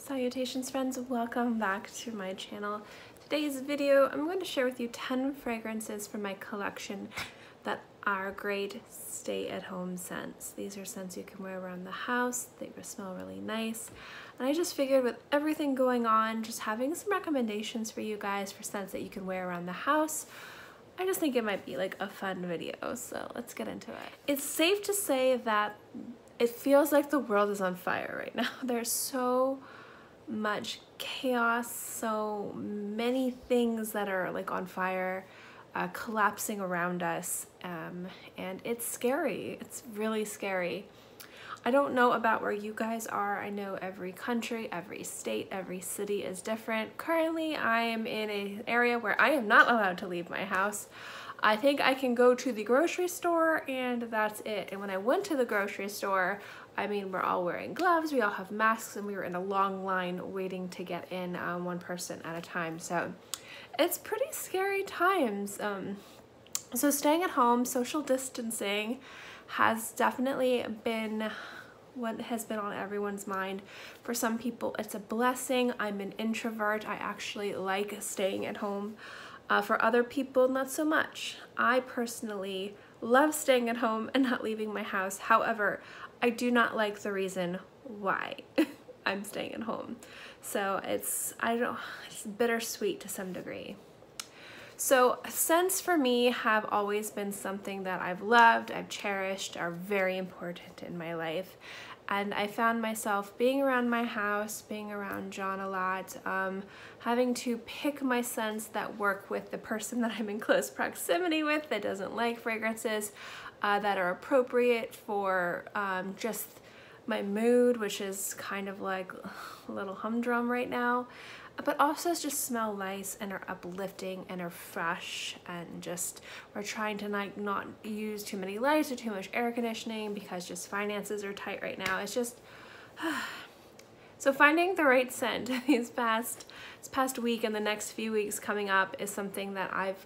Salutations friends, welcome back to my channel. Today's video, I'm going to share with you 10 fragrances from my collection that are great stay-at-home scents. These are scents you can wear around the house, they smell really nice. And I just figured with everything going on, just having some recommendations for you guys for scents that you can wear around the house. I just think it might be like a fun video, so let's get into it. It's safe to say that it feels like the world is on fire right now. There's so much chaos, so many things that are like on fire, collapsing around us, and it's scary. It's really scary. I don't know about where you guys are. I know every country, every state, every city is different. Currently, I am in an area where I am not allowed to leave my house. I think I can go to the grocery store and that's it. And when I went to the grocery store, I mean, we're all wearing gloves, we all have masks, and we were in a long line waiting to get in, one person at a time. So it's pretty scary times. So staying at home, social distancing has definitely been what has been on everyone's mind. For some people, it's a blessing. I'm an introvert. I actually like staying at home. For other people, not so much. I personally love staying at home and not leaving my house. However, I do not like the reason why I'm staying at home. So it's bittersweet to some degree. So scents for me have always been something that I've loved, I've cherished, are very important in my life. And I found myself being around my house, being around John a lot, having to pick my scents that work with the person that I'm in close proximity with, that doesn't like fragrances, that are appropriate for just my mood, which is kind of like a little humdrum right now, but also just smell nice and are uplifting and are fresh, and just we're trying to not use too many lights or too much air conditioning because just finances are tight right now. It's just so finding the right scent this past week and the next few weeks coming up is something that I've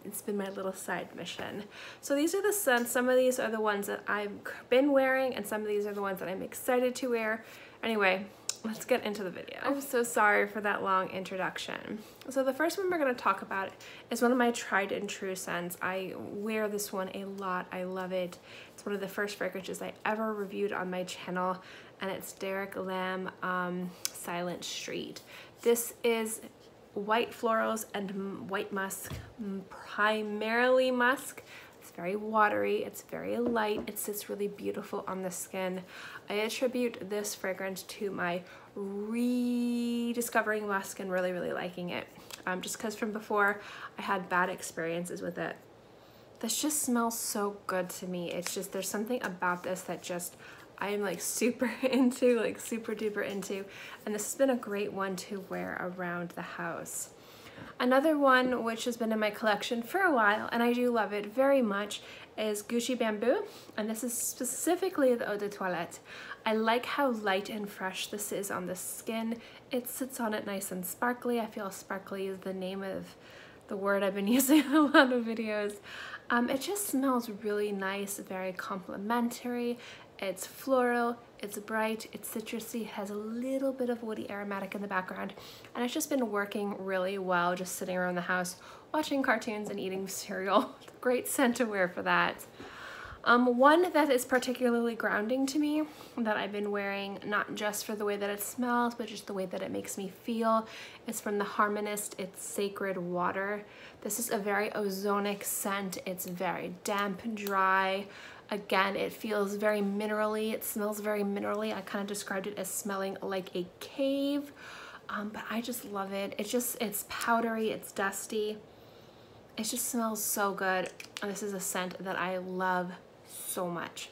it's been my little side mission. So these are the scents. Some of these are the ones that I've been wearing and some of these are the ones that I'm excited to wear. Anyway, let's get into the video. I'm so sorry for that long introduction. So the first one we're going to talk about is one of my tried and true scents. I wear this one a lot. I love it. It's one of the first fragrances I ever reviewed on my channel, and it's Derek Lam Silent Street. This is white florals and white musk, primarily musk. It's very watery, it's very light, it sits really beautiful on the skin. I attribute this fragrance to my rediscovering musk and really liking it. Just because from before I had bad experiences with it. This just smells so good to me. It's just, there's something about this that just I am like super into, like super duper into, and this has been a great one to wear around the house. Another one which has been in my collection for a while, and I do love it very much, is Gucci Bamboo, and this is specifically the Eau de Toilette. I like how light and fresh this is on the skin. It sits on it nice and sparkly. I feel sparkly is the name of the word I've been using in a lot of videos. It just smells really nice, very complimentary. It's floral, it's bright, it's citrusy, has a little bit of woody aromatic in the background, and it's just been working really well just sitting around the house watching cartoons and eating cereal. Great scent to wear for that. One that is particularly grounding to me that I've been wearing, not just for the way that it smells, but just the way that it makes me feel, is from the Harmonist. It's Sacred Water. This is a very ozonic scent. It's very damp and dry. Again, it feels very minerally. It smells very minerally. I kind of described it as smelling like a cave, but I just love it. It's powdery, it's dusty. It just smells so good. And this is a scent that I love so much.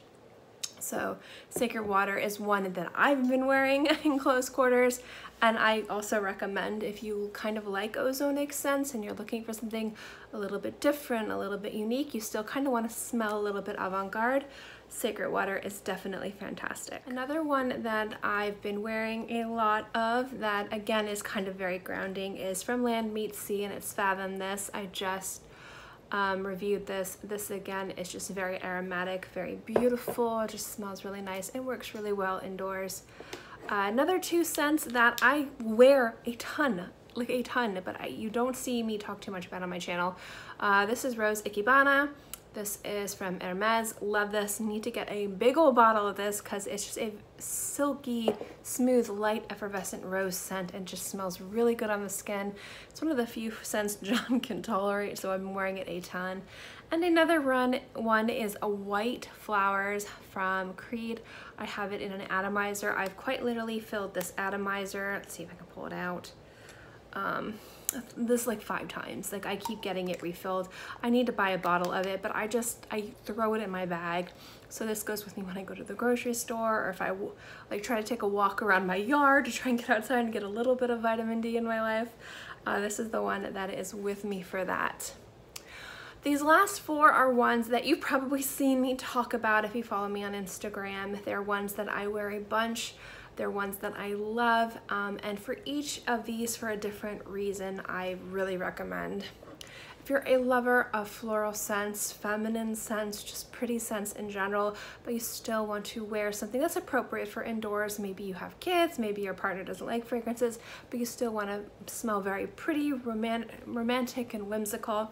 So Sacred Water is one that I've been wearing in close quarters, and I also recommend if you kind of like ozonic scents and you're looking for something a little bit different, a little bit unique, you still kind of want to smell a little bit avant-garde, Sacred Water is definitely fantastic. Another one that I've been wearing a lot of that again is kind of very grounding is from Land Meets Sea, and it's Fathom. This I just reviewed this. This again is just very aromatic, very beautiful. It just smells really nice and works really well indoors. Another 2 scents that I wear a ton, like a ton, but you don't see me talk too much about on my channel. This is Rose Ikebana. This is from Hermes. Love this. Need to get a big old bottle of this because it's just a silky, smooth, light, effervescent rose scent and just smells really good on the skin. It's one of the few scents John can tolerate, so I'm wearing it a ton. And another one is a white flowers from Creed. I have it in an atomizer. I've quite literally filled this atomizer. Let's see if I can pull it out. This like 5 times. Like I keep getting it refilled. I need to buy a bottle of it, but I throw it in my bag. So this goes with me when I go to the grocery store, or if I like try to take a walk around my yard to try and get outside and get a little bit of vitamin D in my life. This is the one that is with me for that. These last 4 are ones that you've probably seen me talk about if you follow me on Instagram. They're ones that I wear a bunch. They're ones that I love, and for each of these, for a different reason, I really recommend. If you're a lover of floral scents, feminine scents, just pretty scents in general, but you still want to wear something that's appropriate for indoors, maybe you have kids, maybe your partner doesn't like fragrances, but you still want to smell very pretty, romantic, and whimsical,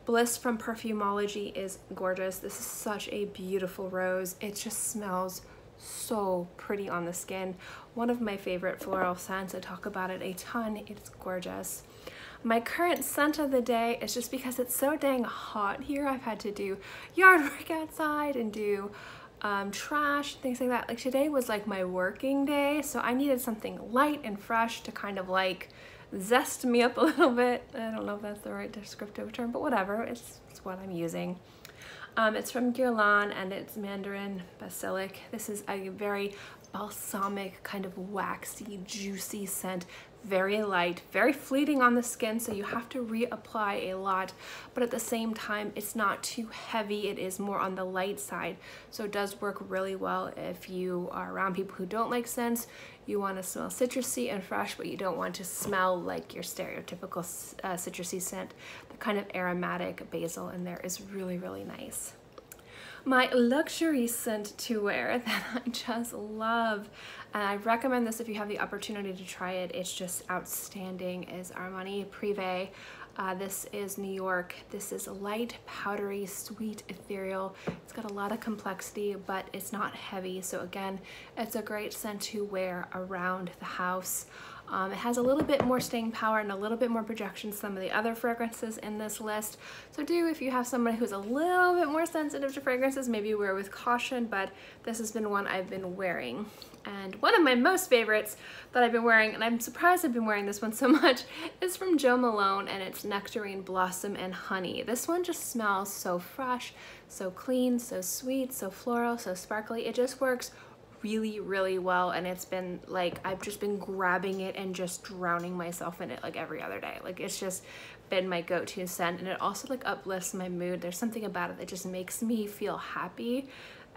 Blyss from Perfumology is gorgeous. This is such a beautiful rose. It just smells so pretty on the skin. One of my favorite floral scents. I talk about it a ton. It's gorgeous. My current scent of the day is just because it's so dang hot here. I've had to do yard work outside and do trash, things like that. Like today was like my working day, so I needed something light and fresh to kind of like zest me up a little bit. I don't know if that's the right descriptive term, but whatever. It's what I'm using. It's from Guerlain and it's Mandarine, Basalic. This is a very balsamic, kind of waxy, juicy scent. Very light, very fleeting on the skin, so you have to reapply a lot, but at the same time, it's not too heavy. It is more on the light side, so it does work really well if you are around people who don't like scents. You want to smell citrusy and fresh, but you don't want to smell like your stereotypical citrusy scent. The kind of aromatic basil in there is really, really nice. My luxury scent to wear that I just love, and I recommend this if you have the opportunity to try it, it's just outstanding, is Armani Prive. This is New York. This is light, powdery, sweet, ethereal. It's got a lot of complexity, but it's not heavy. So again, it's a great scent to wear around the house. It has a little bit more staying power and a little bit more projection than some of the other fragrances in this list. So if you have somebody who's a little bit more sensitive to fragrances, maybe wear with caution, but this has been one I've been wearing. And one of my most favorites that I've been wearing, and I'm surprised I've been wearing this one so much, is from Malone, and it's Nectarine, Blossom, and Honey. This one just smells so fresh, so clean, so sweet, so floral, so sparkly. It just works really, really well, and it's been like, I've just been grabbing it and just drowning myself in it like every other day. Like it's just been my go-to scent, and it also like uplifts my mood. There's something about it that just makes me feel happy,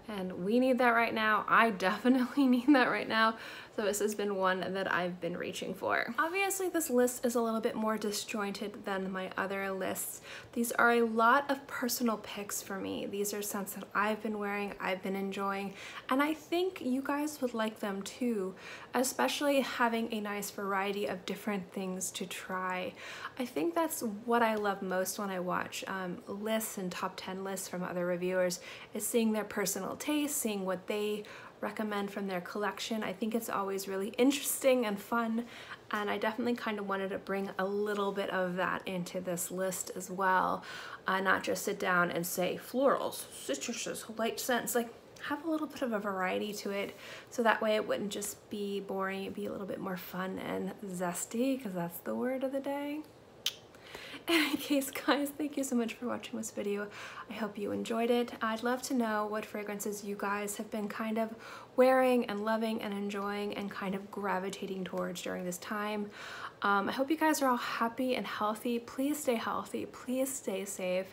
and we need that right now. I definitely need that right now. So this has been one that I've been reaching for. Obviously, this list is a little bit more disjointed than my other lists. These are a lot of personal picks for me. These are scents that I've been wearing, I've been enjoying, and I think you guys would like them too, especially having a nice variety of different things to try. I think that's what I love most when I watch lists and top 10 lists from other reviewers, is seeing their personal taste, seeing what they recommend from their collection. I think it's always really interesting and fun, and I definitely kind of wanted to bring a little bit of that into this list as well. Not just sit down and say florals, citruses, light scents, like have a little bit of a variety to it, so that way it wouldn't just be boring, it'd be a little bit more fun and zesty, because that's the word of the day. In any case, guys, thank you so much for watching this video. I hope you enjoyed it. I'd love to know what fragrances you guys have been kind of wearing and loving and enjoying and kind of gravitating towards during this time. I hope you guys are all happy and healthy. Please stay healthy. Please stay safe.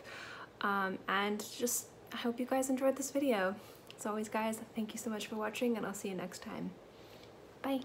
And just, I hope you guys enjoyed this video. As always, guys, thank you so much for watching, and I'll see you next time. Bye.